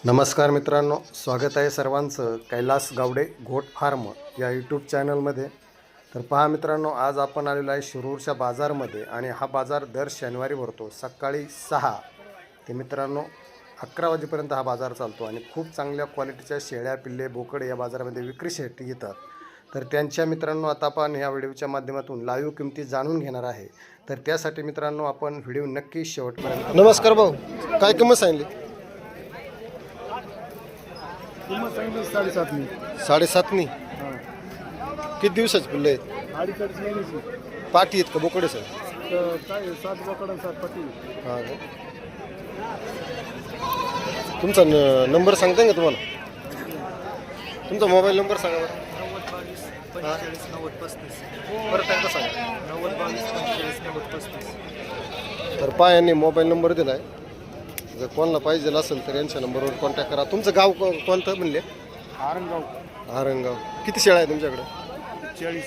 नमस्कार मित्रांनो, स्वागत आहे सर्वांचं कैलास गावडे गोट फार्म या यूट्यूब चॅनलमध्ये। तर पहा मित्रांनो, आज आपण आलेलो आहे शिरूरच्या बाजारमध्ये आणि हा बाजार दर शनिवारी भरतो सकाळी 6 ते मित्रांनो 11 वाजेपर्यंत हा बाजार चालतो आणि खूप चांगल्या क्वालिटीच्या शेळ्या पिल्ले बोकडे या बाजारामध्ये विक्रीसाठी येतात। तर त्यांच्या मित्रांनो आता आपण ह्या व्हिडिओच्या माध्यमातून लाईव्ह किमती जाणून घेणार आहे। तर त्यासाठी मित्रांनो आपण व्हिडिओ नक्की शेवटपर्यंत। नमस्कार भाऊ, काय किंमत सांगली? किंमत सांगितली 7.5 7.5नी। किती दिवसाचे पिल्ले आहेत? 2.5 महिन्याची पाठी आहेत का बोकडे सर? तर काय 7 बोकडं 7 पट्टी हां का? तुमचा नंबर सांगता का तुम्हाला? तुमचा मोबाईल नंबर सांगा बरं. 90-22-45-90-35 परत एकदा सांगा. 90-22-45-90-35. तर पा यांनी मोबाईल नंबर दिला आहे. जर कोणाला पाहिजे असेल तर यांच्या नंबरवर कॉन्टॅक्ट करा. तुमचं गाव कोणतं म्हणले? आरंगाव आरंगाव. किती शेळ्या आहे तुमच्याकडे? 40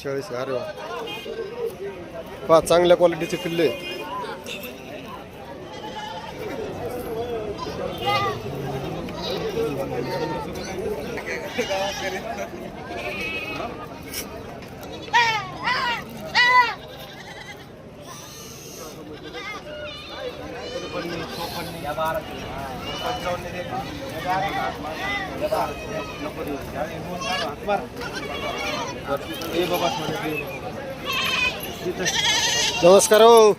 40. अरे वा, पहा चांगल्या क्वालिटीचे पिल्ले आहेत. नमस्कार हो.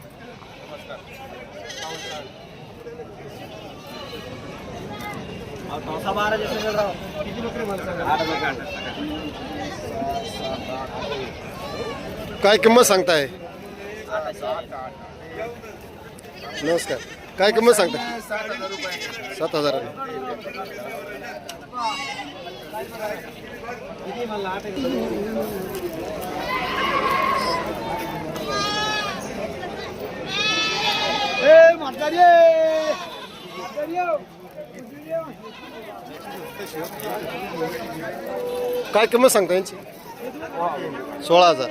काय किंमत सांगताय? नमस्कार, काय किंमत सांगताय? 7,000. काय किंमत सांगता यांची? 16,000.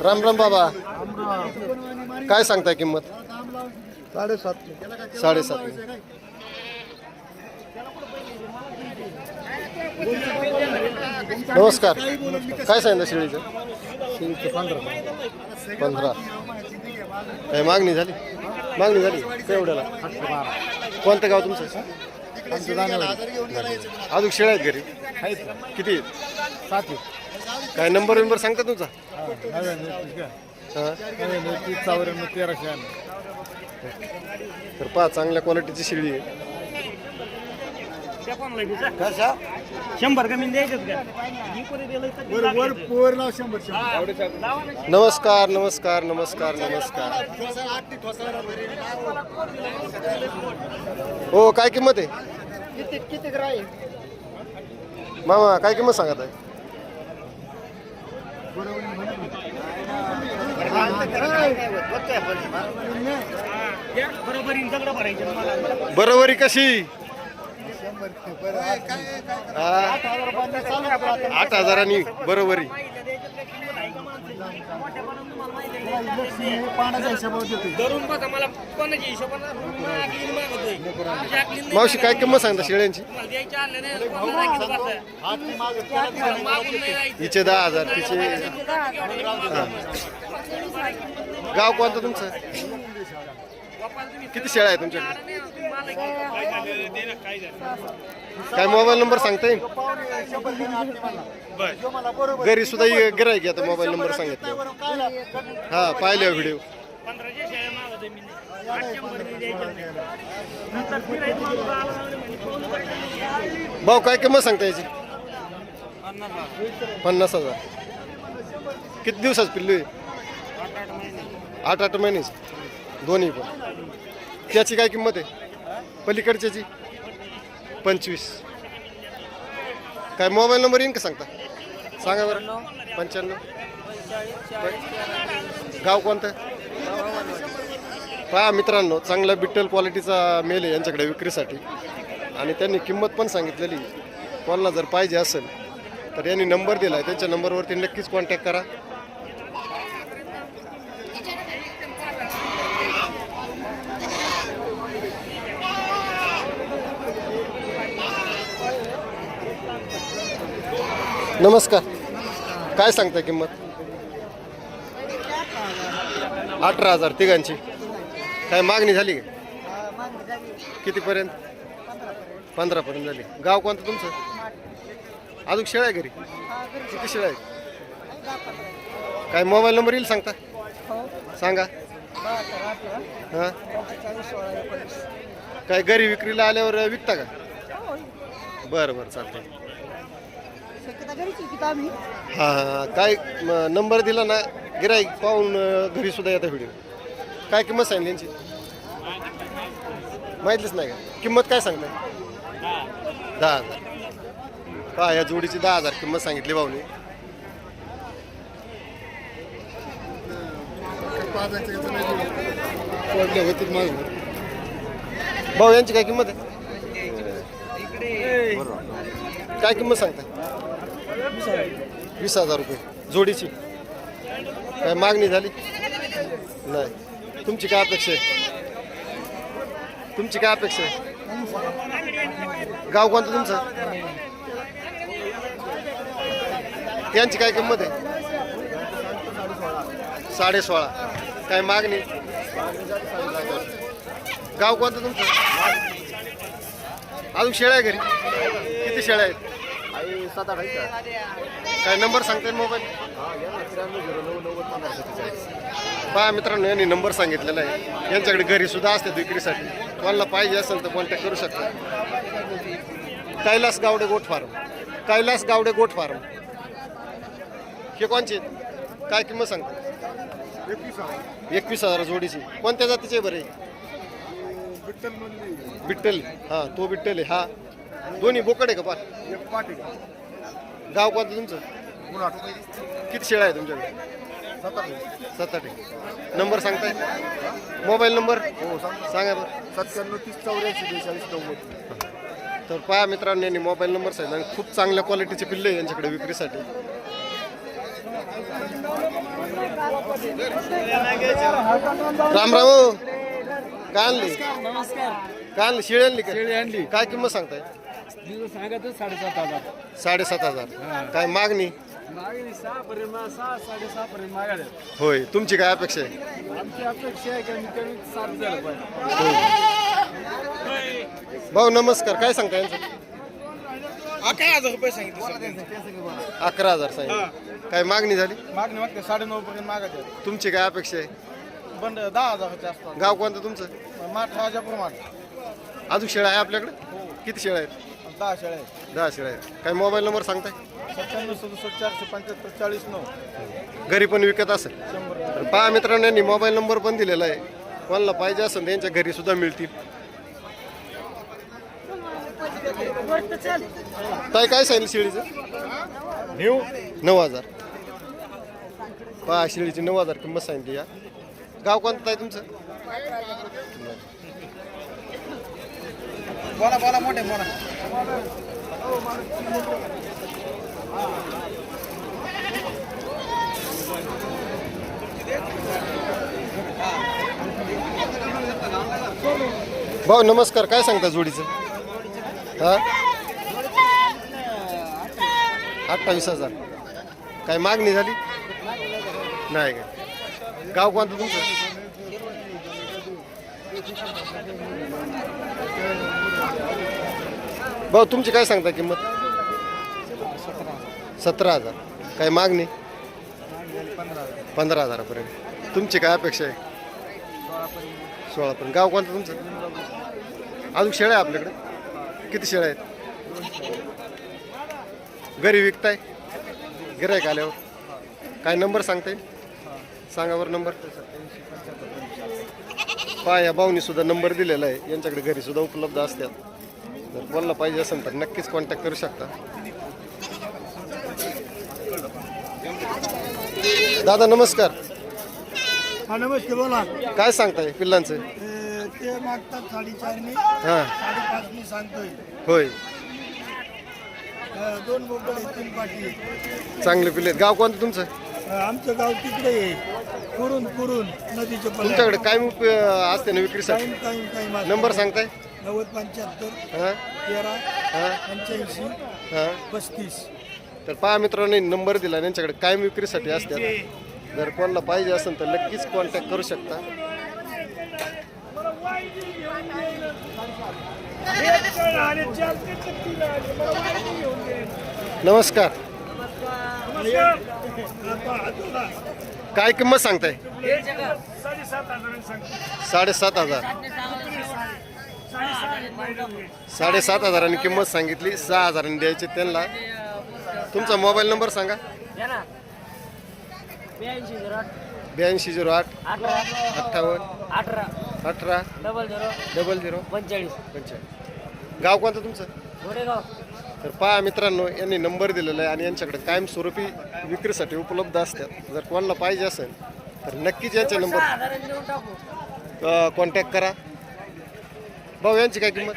राम राम बाबा, काय सांगताय किंमत? 7.5. नमस्कार, काय सांगितलं शेळीचं? 15. काय मागणी झाली? काय एवढ्याला? कोणतं गाव तुमचं? अजून शेळ्या आहेत घरी? किती आहेत? 7 काय नंबर सांगता तुमचा? 13 तर पहा चांगल्या क्वालिटीची शेळी आहे. 100 कमी द्यायचं का? वर पोर लाव 100. नमस्कार. हो, काय किंमत आहे किती ग्राय मामा? काय किंमत सांगत आहे? बरोबरी कशी? 8,000 बरोबरी. मावशी काय किंमत सांगता शेळ्यांची? हिचे 10,000, तिचे. गाव कोणतं तुमचं? किती शेळ्या आहे तुमच्याकडे? काय मोबाईल नंबर सांगता येईल? घरी सुद्धा गिरायक आता मोबाईल नंबर सांगितलं. हा, पाहिले व्हिडिओ. भाऊ काय किंमत सांगता याची? 50,000. किती दिवसाच पिल्लू आहे? 8 महिनेच दोन्ही पण. त्याची काय किंमत आहे? पलीकडच्याची 25. काय मोबाईल नंबर येईन का सांगता? सांगा बरं. 95. गाव कोणतं? पहा मित्रांनो, चांगल्या बिट्टल क्वालिटीचा मेल आहे यांच्याकडे विक्रीसाठी आणि त्यांनी किंमत पण सांगितलेली. कोणाला जर पाहिजे असेल तर यांनी नंबर दिला आहे, त्यांच्या नंबरवरती नक्कीच कॉन्टॅक्ट करा. नमस्कार. काय सांगताय किंमत? 18,000 तिघांची. काय मागणी झाली का? कितीपर्यंत? 15 पर्यंत झाली. गाव कोणतं तुमचं? अजून शेळ्या आहे घरी? किती शेळ्या आहेत? काय मोबाईल नंबर येईल सांगता? सांगा. हां, काय घरी विक्रीला आल्यावर विकता का? बरं बरं, चालतंय. हां हां, काय नंबर दिला ना, गिराईक पाहून घरी सुद्धा येतं व्हिडिओ. काय किंमत सांगली यांची? माहितीच नाही का? किंमत काय सांगताय? 10,000. पहा, या जोडीची 10,000 किंमत सांगितली भाऊनी. भाऊ यांची काय किंमत आहे? काय किंमत सांगताय? 20,000 रुपये जोडीची. काय मागणी झाली नाही? तुमची काय अपेक्षा आहे? तुमची काय अपेक्षा आहे? गाव कोणतं तुमचं? यांची काय किंमत आहे? 16.5. काय मागणी? गाव कोणतं तुमचं? अजून शेळ्या आहे घरी? किती शेळ्या आहेत? 7-8 आहेत. काय नंबर सांगताय मोबाईल? पहा मित्रांनो, यांनी नंबर सांगितलेला आहे. यांच्याकडे घरी सुद्धा असते विक्रीसाठी. कोणाला पाहिजे असेल तर कॉन्टॅक्ट करू शकता. Kailas Gawade goat farm. Kailas Gawade goat farm. हे कोणचे? काय किंमत सांगता? 21,000 जोडीची. कोणत्या जातीचे बरे? बिट्टल. हां, तो बिट्टल आहे. हा दोन्ही बोकड आहे का? पाठ. गाव कोणतं तुमचं? किती शेळ्या आहे तुमच्याकडे? 7-8. नंबर सांगताय? मोबाईल नंबर सांगा बरं. 97-30-84-42-90. तर पहा मित्रांनो, यांनी मोबाईल नंबर सांगितला. खूप चांगल्या क्वालिटीचे पिल्ले आहे यांच्याकडे विक्रीसाठी. राम राम. काय आणली? काय आणली? शेळी आणली का? आणली. काय किंमत सांगताय? सांगत 7,500. 7,500. काय मागणी? 6-6.5 पर्यंत मागायला. होय. तुमची काय अपेक्षा आहे? आमची अपेक्षा आहे कमी कमी 7 झालं पाहिजे. भाऊ नमस्कार. काय सांगता यांचं? 11,000 रुपये सांगितले. 11,000 सांगितलं. काय मागणी झाली? मागणी मागते 9.5 पर्यंत मागायचे. तुमची काय अपेक्षा आहे? बंद 10,000च्या आसपास. गाव कोणतं तुमचं? माठ राजापूर माठ. अजून शेळ्या आहे आपल्याकडे? किती शेळ्या आहेत? 10 शेळ्या आहेत. 10 शेळ्या आहेत. काय मोबाईल नंबर सांगताय? 97-67-475-40-9. घरी पण विकत असेल? 100. तर पहा मित्रांनो, यांनी मोबाईल नंबर पण दिलेला आहे. कोणाला पाहिजे असेल तर यांच्या घरी सुद्धा मिळतील. ताई काय सांगितलं शेळीचं? 9,000. पहा, शेळीची 9,000 किंमत सांगितली. या गाव कोणतं आहे तुमचं? बोला मोठे बोला. भाऊ नमस्कार. काय सांगता जोडीचं? हा, 28,000. काय मागणी झाली नाही का? गाव कोणतं तुमचं? भाऊ तुमची काय सांगता किंमत? 17,000. काय मागणी? 15,000पर्यंत. तुमची काय अपेक्षा आहे? 16 पर्यंत. गाव कोणतं तुमचं? अजून शेळ्या आहे आपल्याकडे? किती शेळ्या आहेत? घरी विकताय? गिरायक आल्यावर? काय नंबर सांगता येईल? सांगा बरं नंबर. पहा, या भाऊनी सुद्धा नंबर दिलेला आहे. यांच्याकडे घरी सुद्धा उपलब्ध असतात. जर कोणाला पाहिजे असेल तर नक्कीच कॉन्टॅक्ट करू शकता. दादा नमस्कार. हा नमस्ते बोला. काय सांगताय पिल्लांचं? ते मागतात 4.5 हां 5.5 सांगतोय. होय. 2 बोकडे 3 पाटी. चांगले पिल्ले आहेत. गाव कोणतं तुमचं? आमचं गाव तिकडे आहे. कुरून नदीच्या तुमच्याकडे काय असते ना विक्रीसाठी? काही नंबर सांगताय? 90-75 हां 13 हां 85 हां. 35. तर पहा मित्रांनी नंबर दिला यांच्याकडे कायम विक्रीसाठी असतात. जर कोणाला पाहिजे असेल तर नक्कीच कॉन्टॅक्ट करू शकता. नमस्कार. काय किंमत सांगताय? 7,500. 7,500 किंमत सांगितली. 6,000 द्यायचे त्यांना. तुमचा मोबाईल नंबर सांगा. 8208 58 18 00 45. गाव कोणतं तुमचं? तर पहा मित्रांनो यांनी नंबर दिलेला आहे आणि यांच्याकडे कायमस्वरूपी विक्रीसाठी उपलब्ध असतात. जर कोणाला पाहिजे असेल तर नक्कीच यांचे नंबर कॉन्टॅक्ट करा. भाऊ यांची काय किंमत?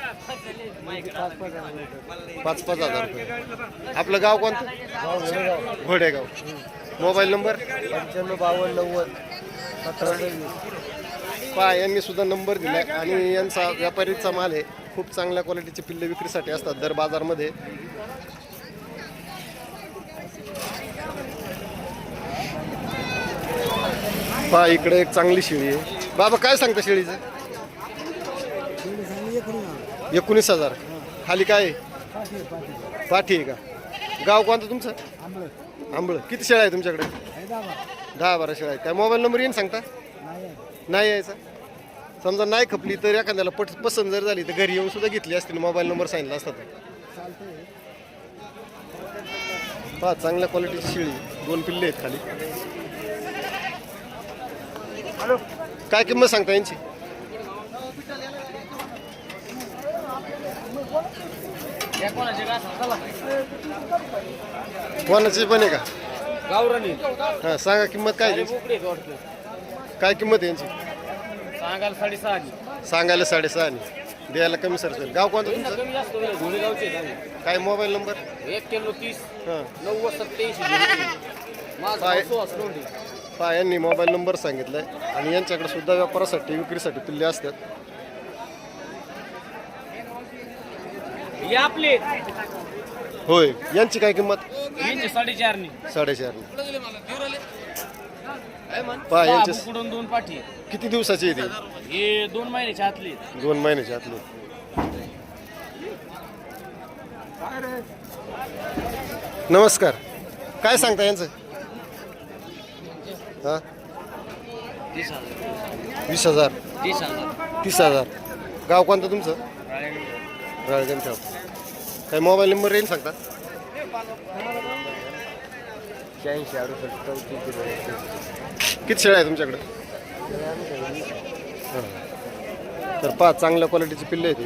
5,000 रुपये. आपलं गाव कोणतं? घोडेगाव. मोबाईल नंबर 9552 90 पहा यांनी सुद्धा नंबर दिला आणि यांचा व्यापारीचा माल आहे. खूप चांगल्या क्वालिटीचे पिल्ले विक्रीसाठी असतात दर बाजारमध्ये. पहा इकडे एक चांगली शेळी आहे. बाबा काय सांगता शेळीचं? 19,000. खाली काय आहे? पाठी आहे का? गाव कोणतं तुमचं? आंबळ. किती शेळ्या आहे तुमच्याकडे? 10-12 शेळ्या आहेत. काय मोबाईल नंबर येईन सांगता? नाही यायचा. समजा नाही खपली तर एखाद्याला पसंत जर झाली तर घरी येऊन सुद्धा घेतली असतील. मोबाईल नंबर सांगितला असता तर. पहा चांगल्या क्वालिटीची शेळी. 2 पिल्ले आहेत खाली. काय किंमत सांगता यांची? कोणाची पण आहे का? गावरानी हा सांगा किंमत काय आहे त्यांची? काय किंमत आहे यांची? सांगायला 6.5. सांगायला 6.5 द्यायला कमी सरसेल. गाव कोणतं तुमचं? कमी जास्त घोडेगावचे काय मोबाईल नंबर? 9130 हां 9087. काय? माझं पहा यांनी मोबाईल नंबर सांगितलाय आणि यांच्याकडे सुद्धा व्यापारासाठी विक्रीसाठी पिल्ले असतात. हे आपले होय. यांची काय किंमत? 4.5. 4.5. पहा यांचे कुडून 2 पाठी किती दिवसाची आहे ती? हे 2 महिन्याच्या आतले. 2 महिन्याच्या आतली. नमस्कार. काय सांगता यांचं? हां 20,000. 30,000. गाव कोणतं तुमचं? राळगंज. काय मोबाईल नंबर येईल सांगता? 86 किती शेळ्या आहे तुमच्याकडे? हां. तर पहा चांगल्या क्वालिटीची पिल्ले आहेत.